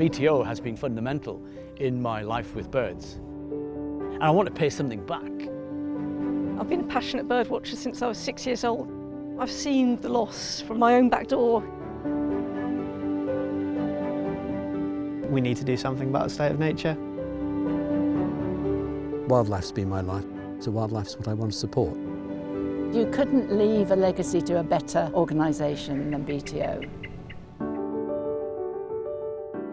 BTO has been fundamental in my life with birds, and I want to pay something back. I've been a passionate bird watcher since I was 6 years old. I've seen the loss from my own back door. We need to do something about the state of nature. Wildlife's been my life, so wildlife's what I want to support. You couldn't leave a legacy to a better organisation than BTO.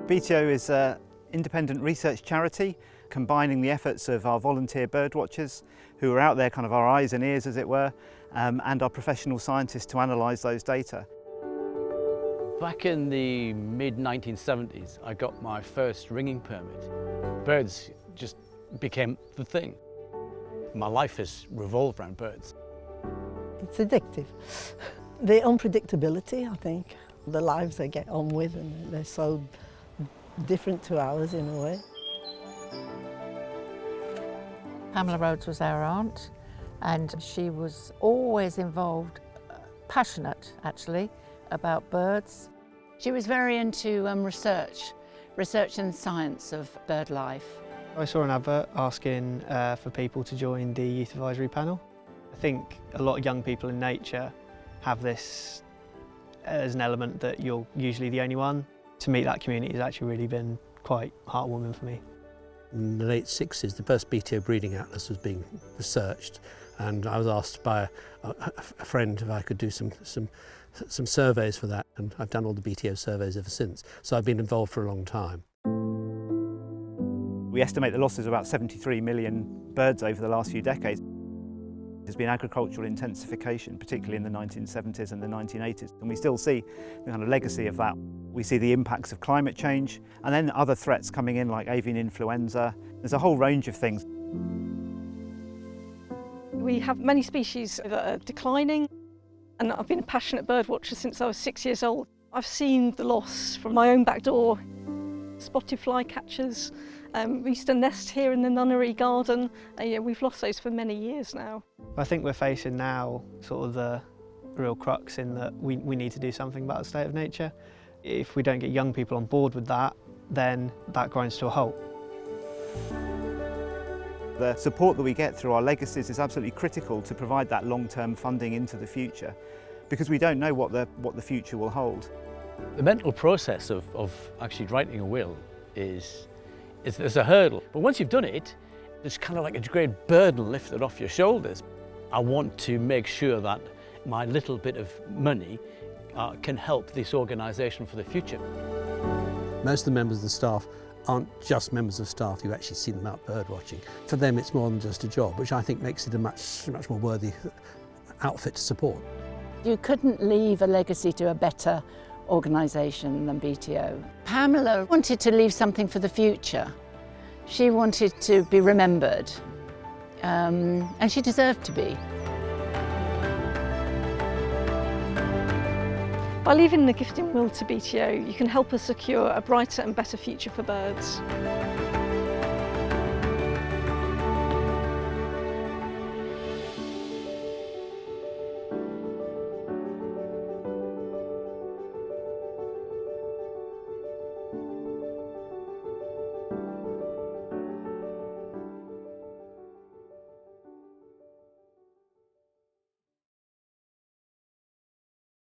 BTO is an independent research charity combining the efforts of our volunteer birdwatchers who are out there, kind of our eyes and ears as it were, and our professional scientists to analyse those data. Back in the mid-1970s, I got my first ringing permit. Birds just became the thing. My life has revolved around birds. It's addictive. The unpredictability, I think, the lives they get on with, and they're so different to ours in a way. Pamela Rhodes was our aunt, and she was always involved, passionate actually, about birds. She was very into research and science of bird life. I saw an advert asking for people to join the youth advisory panel. I think a lot of young people in nature have this as an element that you're usually the only one. To meet that community has actually really been quite heartwarming for me. In the late 60s, the first BTO breeding atlas was being researched, and I was asked by a friend if I could do some surveys for that, and I've done all the BTO surveys ever since. So I've been involved for a long time. We estimate the losses of about 73 million birds over the last few decades. There's been agricultural intensification, particularly in the 1970s and the 1980s, and we still see the kind of legacy of that. We see the impacts of climate change, and then other threats coming in like avian influenza. There's a whole range of things. We have many species that are declining, and I've been a passionate bird watcher since I was 6 years old. I've seen the loss from my own back door. Spotted flycatchers. We used to nest here in the nunnery garden. We've lost those for many years now. I think we're facing now sort of the real crux in that we need to do something about the state of nature. If we don't get young people on board with that, then that grinds to a halt. The support that we get through our legacies is absolutely critical to provide that long-term funding into the future, because we don't know what the future will hold. The mental process of actually writing a will there's a hurdle, but once you've done it, it's kind of like a great burden lifted off your shoulders. I want to make sure that my little bit of money can help this organisation for the future. Most of the members of the staff aren't just members of staff, you actually see them out bird watching. For them it's more than just a job, which I think makes it a much more worthy outfit to support. You couldn't leave a legacy to a better organisation than BTO. Pamela wanted to leave something for the future. She wanted to be remembered, and she deserved to be. By leaving the gifting will to BTO, you can help us secure a brighter and better future for birds.